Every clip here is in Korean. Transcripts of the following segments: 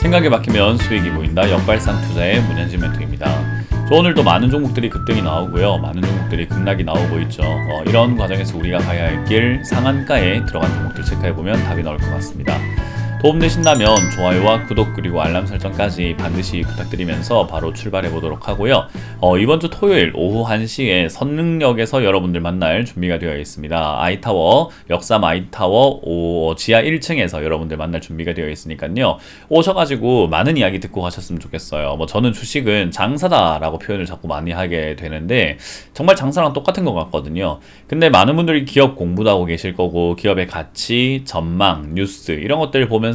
생각에 막히면 수익이 보인다. 역발상 투자의 문현진 멘토입니다. 오늘도 많은 종목들이 급등이 나오고요. 많은 종목들이 급락이 나오고 있죠. 이런 과정에서 우리가 가야 할 길 상한가에 들어간 종목들 체크해보면 답이 나올 것 같습니다. 도움되신다면 좋아요와 구독 그리고 알람 설정까지 반드시 부탁드리면서 바로 출발해 보도록 하고요. 이번 주 토요일 오후 1시에 선릉역에서 여러분들 만날 준비가 되어 있습니다. 아이타워, 역삼 아이타워 지하 1층에서 여러분들 만날 준비가 되어 있으니까요. 오셔가지고 많은 이야기 듣고 가셨으면 좋겠어요. 저는 주식은 장사다라고 표현을 자꾸 많이 하게 되는데 정말 장사랑 똑같은 것 같거든요. 근데 많은 분들이 기업 공부도 하고 계실 거고 기업의 가치, 전망, 뉴스 이런 것들을 보면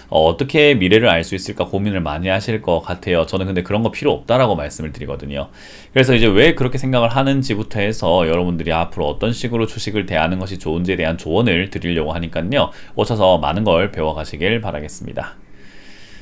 어떻게 미래를 알 수 있을까 고민을 많이 하실 것 같아요. 저는 근데 그런 거 필요 없다라고 말씀을 드리거든요. 그래서 이제 왜 그렇게 생각을 하는지부터 해서 여러분들이 앞으로 어떤 식으로 주식을 대하는 것이 좋은지에 대한 조언을 드리려고 하니까요. 오셔서 많은 걸 배워가시길 바라겠습니다.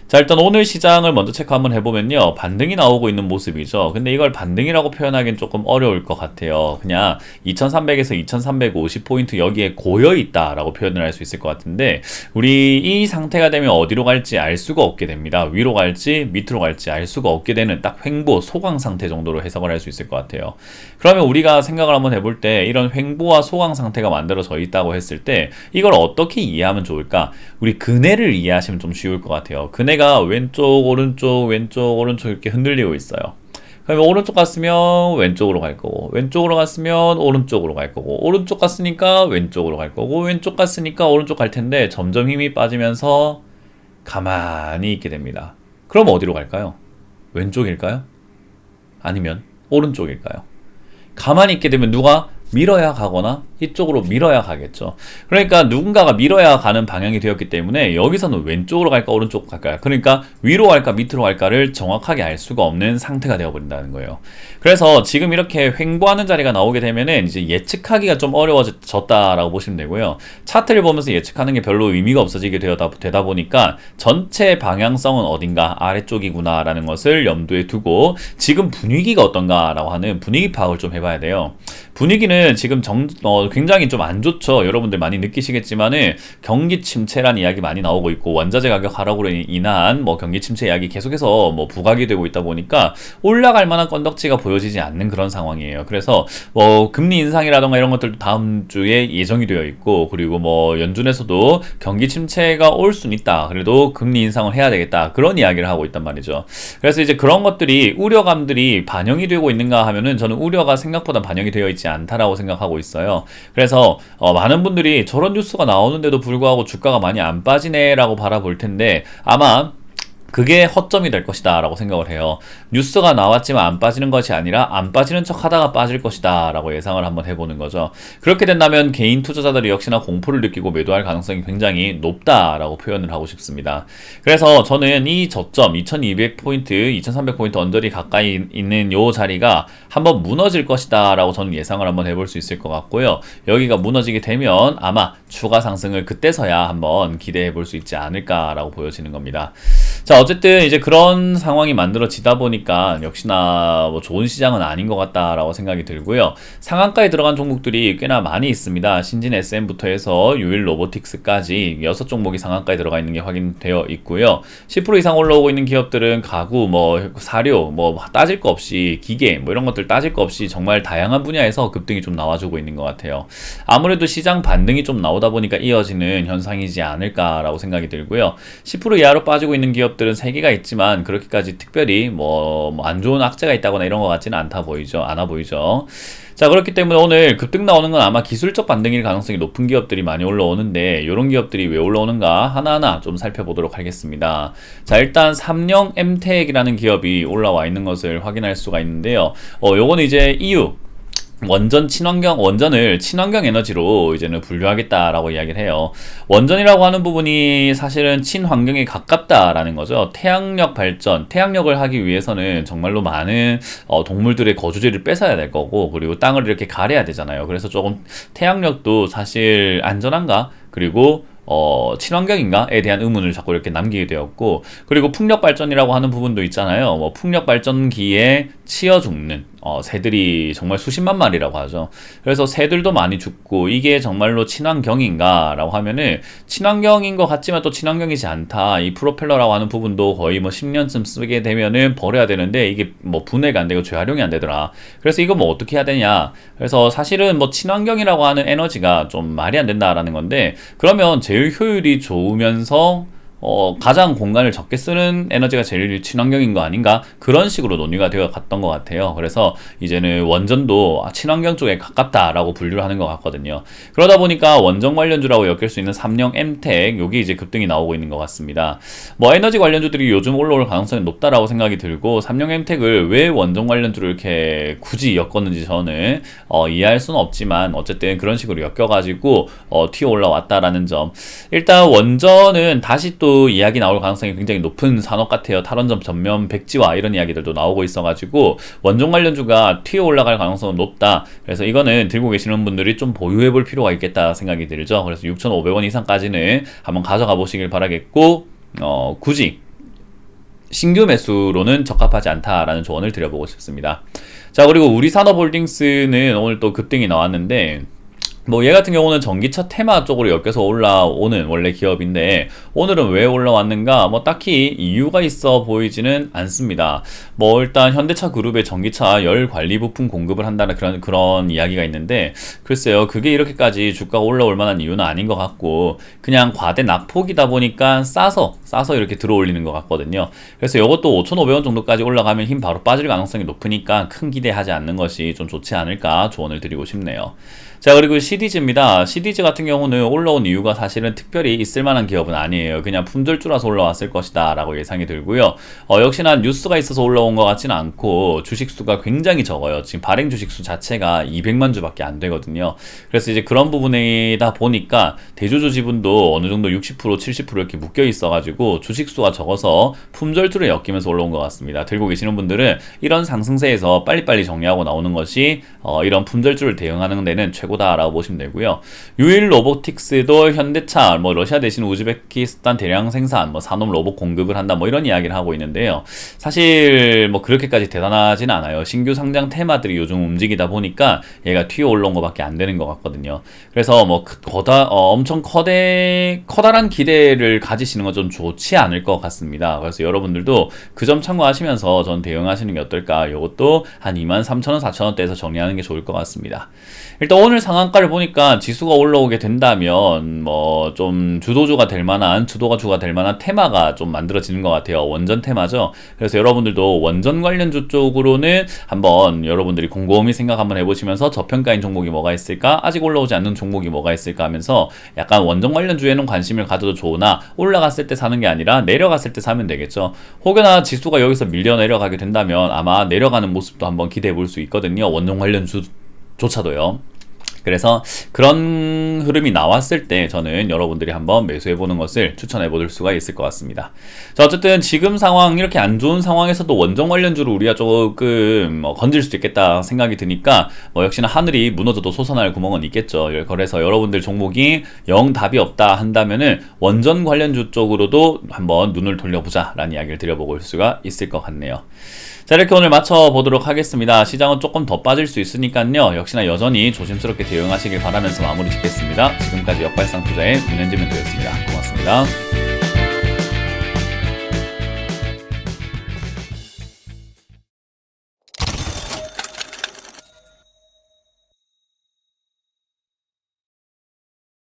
자, 일단 오늘 시장을 먼저 체크 한번 해보면요. 반등이 나오고 있는 모습이죠. 근데 이걸 반등이라고 표현하기는 조금 어려울 것 같아요. 그냥 2300에서 2350포인트 여기에 고여있다라고 표현을 할 수 있을 것 같은데 우리 이 상태가 되면 어디로 갈지 알 수가 없게 됩니다. 위로 갈지 밑으로 갈지 알 수가 없게 되는 딱 횡보, 소강 상태 정도로 해석을 할 수 있을 것 같아요. 그러면 우리가 생각을 한번 해볼 때 이런 횡보와 소강 상태가 만들어져 있다고 했을 때 이걸 어떻게 이해하면 좋을까? 우리 근해를 이해하시면 좀 쉬울 것 같아요. 근해가 왼쪽 오른쪽 왼쪽 오른쪽 이렇게 흔들리고 있어요. 그러면 오른쪽 갔으면 왼쪽으로 갈 거고 왼쪽으로 갔으면 오른쪽으로 갈 거고 오른쪽 갔으니까 왼쪽으로 갈 거고 왼쪽 갔으니까 오른쪽 갈 텐데 점점 힘이 빠지면서 가만히 있게 됩니다. 그럼 어디로 갈까요? 왼쪽일까요? 아니면 오른쪽일까요? 가만히 있게 되면 누가 밀어야 가거나 이쪽으로 밀어야 가겠죠. 그러니까 누군가가 밀어야 가는 방향이 되었기 때문에 여기서는 왼쪽으로 갈까 오른쪽으로 갈까요? 그러니까 위로 갈까 밑으로 갈까를 정확하게 알 수가 없는 상태가 되어버린다는 거예요. 그래서 지금 이렇게 횡보하는 자리가 나오게 되면은 이제 예측하기가 좀 어려워졌다라고 보시면 되고요. 차트를 보면서 예측하는 게 별로 의미가 없어지게 되다 보니까 전체 방향성은 어딘가 아래쪽이구나 라는 것을 염두에 두고 지금 분위기가 어떤가 라고 하는 분위기 파악을 좀 해봐야 돼요. 분위기는 지금 굉장히 좀 안 좋죠. 여러분들 많이 느끼시겠지만은 경기 침체란 이야기 많이 나오고 있고 원자재 가격 하락으로 인한 경기 침체 이야기 계속해서 부각이 되고 있다 보니까 올라갈 만한 건덕지가 보여지지 않는 그런 상황이에요. 그래서 금리 인상이라던가 이런 것들도 다음 주에 예정이 되어 있고 그리고 연준에서도 경기 침체가 올 수는 있다. 그래도 금리 인상을 해야 되겠다. 그런 이야기를 하고 있단 말이죠. 그래서 이제 그런 것들이 우려감들이 반영이 되고 있는가 하면은 저는 우려가 생각보다 반영이 되어 있지 않다라고 생각하고 있어요. 그래서 많은 분들이 저런 뉴스가 나오는데도 불구하고 주가가 많이 안 빠지네 라고 바라볼 텐데 아마 그게 허점이 될 것이다 라고 생각을 해요. 뉴스가 나왔지만 안 빠지는 것이 아니라 안 빠지는 척 하다가 빠질 것이다 라고 예상을 한번 해보는 거죠. 그렇게 된다면 개인 투자자들이 역시나 공포를 느끼고 매도할 가능성이 굉장히 높다라고 표현을 하고 싶습니다. 그래서 저는 이 저점 2200포인트, 2300포인트 언저리 가까이 있는 요 자리가 한번 무너질 것이다 라고 저는 예상을 한번 해볼 수 있을 것 같고요. 여기가 무너지게 되면 아마 추가 상승을 그때서야 한번 기대해 볼 수 있지 않을까 라고 보여지는 겁니다. 자, 어쨌든 이제 그런 상황이 만들어지다 보니까 역시나 좋은 시장은 아닌 것 같다라고 생각이 들고요. 상한가에 들어간 종목들이 꽤나 많이 있습니다. 신진 SM부터 해서 유일 로보틱스까지 6종목이 상한가에 들어가 있는 게 확인되어 있고요. 10% 이상 올라오고 있는 기업들은 가구, 사료, 따질 거 없이 기계, 이런 것들 따질 거 없이 정말 다양한 분야에서 급등이 좀 나와주고 있는 것 같아요. 아무래도 시장 반등이 좀 나오다 보니까 이어지는 현상이지 않을까라고 생각이 들고요. 10% 이하로 빠지고 있는 기업들은 3개가 있지만 그렇게까지 특별히 안 좋은 악재가 있다거나 이런 것 같지는 않아 보이죠. 자, 그렇기 때문에 오늘 급등 나오는 건 아마 기술적 반등일 가능성이 높은 기업들이 많이 올라오는데 이런 기업들이 왜 올라오는가 하나하나 좀 살펴보도록 하겠습니다. 자, 일단 삼성 엠텍이라는 기업이 올라와 있는 것을 확인할 수가 있는데요. 요거는 이제 EU 원전을 친환경 에너지로 이제는 분류하겠다라고 이야기를 해요. 원전이라고 하는 부분이 사실은 친환경에 가깝다라는 거죠. 태양력 발전, 태양력을 하기 위해서는 정말로 많은 동물들의 거주지를 뺏어야 될 거고, 그리고 땅을 이렇게 가려야 되잖아요. 그래서 조금 태양력도 사실 안전한가? 그리고 친환경인가에 대한 의문을 자꾸 이렇게 남기게 되었고, 그리고 풍력 발전이라고 하는 부분도 있잖아요. 풍력 발전기에 치여 죽는 새들이 정말 수십만 마리라고 하죠. 그래서 새들도 많이 죽고 이게 정말로 친환경인가 라고 하면은 친환경인 것 같지만 또 친환경이지 않다. 이 프로펠러라고 하는 부분도 거의 뭐 10년쯤 쓰게 되면은 버려야 되는데 이게 뭐 분해가 안 되고 재활용이 안 되더라. 그래서 이거 뭐 어떻게 해야 되냐. 그래서 사실은 뭐 친환경이라고 하는 에너지가 좀 말이 안 된다라는 건데, 그러면 제일 효율이 좋으면서 가장 공간을 적게 쓰는 에너지가 제일 친환경인 거 아닌가? 그런 식으로 논의가 되어 갔던 것 같아요. 그래서 이제는 원전도 친환경 쪽에 가깝다라고 분류를 하는 것 같거든요. 그러다 보니까 원전 관련주라고 엮일 수 있는 삼성 엠텍, 여기 이제 급등이 나오고 있는 것 같습니다. 뭐 에너지 관련주들이 요즘 올라올 가능성이 높다라고 생각이 들고, 삼성 엠텍을 왜 원전 관련주를 이렇게 굳이 엮었는지 저는 이해할 수는 없지만 어쨌든 그런 식으로 엮여가지고 튀어 올라왔다라는 점. 일단 원전은 다시 또 이야기 나올 가능성이 굉장히 높은 산업 같아요. 탈원전 전면 백지화 이런 이야기들도 나오고 있어가지고 원전 관련주가 튀어 올라갈 가능성은 높다. 그래서 이거는 들고 계시는 분들이 좀 보유해 볼 필요가 있겠다 생각이 들죠. 그래서 6,500원 이상까지는 한번 가져가 보시길 바라겠고, 굳이 신규 매수로는 적합하지 않다라는 조언을 드려보고 싶습니다. 자, 그리고 우리산업홀딩스는 오늘 또 급등이 나왔는데, 뭐 얘 같은 경우는 전기차 테마 쪽으로 엮여서 올라오는 원래 기업인데, 오늘은 왜 올라왔는가? 뭐 딱히 이유가 있어 보이지는 않습니다. 뭐 일단 현대차 그룹의 전기차 열 관리 부품 공급을 한다는 그런 이야기가 있는데, 글쎄요, 그게 이렇게까지 주가가 올라올 만한 이유는 아닌 것 같고, 그냥 과대 낙폭이다 보니까 싸서 이렇게 들어 올리는 것 같거든요. 그래서 이것도 5,500원 정도까지 올라가면 힘 바로 빠질 가능성이 높으니까 큰 기대하지 않는 것이 좀 좋지 않을까 조언을 드리고 싶네요. 자, 그리고 시디즈입니다. 시디즈 같은 경우는 올라온 이유가 사실은 특별히 있을 만한 기업은 아니에요. 그냥 품절주라서 올라왔을 것이다 라고 예상이 들고요. 역시나 뉴스가 있어서 올라온 것 같지는 않고 주식수가 굉장히 적어요. 지금 발행 주식수 자체가 200만 주밖에 안 되거든요. 그래서 이제 그런 부분이다 보니까 대주주 지분도 어느 정도 60% 70% 이렇게 묶여 있어가지고 주식수가 적어서 품절주를 엮이면서 올라온 것 같습니다. 들고 계시는 분들은 이런 상승세에서 빨리빨리 정리하고 나오는 것이 이런 품절주를 대응하는 데는 최고다라고 보시면 되고요. 유일 로보틱스도 현대차, 뭐 러시아 대신 우즈베키스탄 대량 생산, 뭐 산업 로봇 공급을 한다, 뭐 이런 이야기를 하고 있는데요. 사실 뭐 그렇게까지 대단하진 않아요. 신규 상장 테마들이 요즘 움직이다 보니까 얘가 튀어 올라온 것밖에 안 되는 것 같거든요. 그래서 뭐 엄청 커다란 기대를 가지시는 건 좀 좋지 않을 것 같습니다. 그래서 여러분들도 그 점 참고하시면서 전 대응하시는 게 어떨까? 이것도 한 23,000원, 4,000원대에서 정리하는 게 좋을 것 같습니다. 일단 오늘 상한가를 보니까 지수가 올라오게 된다면 뭐 좀 주도주가 될 만한, 주가 될 만한 테마가 좀 만들어지는 것 같아요. 원전 테마죠. 그래서 여러분들도 원전 관련주 쪽으로는 한번 여러분들이 곰곰이 생각 한번 해보시면서 저평가인 종목이 뭐가 있을까, 아직 올라오지 않는 종목이 뭐가 있을까 하면서 약간 원전 관련주에는 관심을 가져도 좋으나 올라갔을 때 사는 게 아니라 내려갔을 때 사면 되겠죠. 혹여나 지수가 여기서 밀려 내려가게 된다면 아마 내려가는 모습도 한번 기대해 볼 수 있거든요. 원전 관련주조차도요. 그래서 그런 흐름이 나왔을 때 저는 여러분들이 한번 매수해보는 것을 추천해볼 수가 있을 것 같습니다. 자, 어쨌든 지금 상황, 이렇게 안 좋은 상황에서도 원전 관련주로 우리가 조금 건질 수도 있겠다 생각이 드니까 뭐 역시나 하늘이 무너져도 솟아날 구멍은 있겠죠. 그래서 여러분들 종목이 영 답이 없다 한다면은 원전 관련주 쪽으로도 한번 눈을 돌려보자 라는 이야기를 드려볼 수가 있을 것 같네요. 자, 이렇게 오늘 마쳐보도록 하겠습니다. 시장은 조금 더 빠질 수 있으니까요. 역시나 여전히 조심스럽게 대응하시길 바라면서 마무리 짓겠습니다. 지금까지 역발상 투자의 문현지 멘토였습니다. 고맙습니다.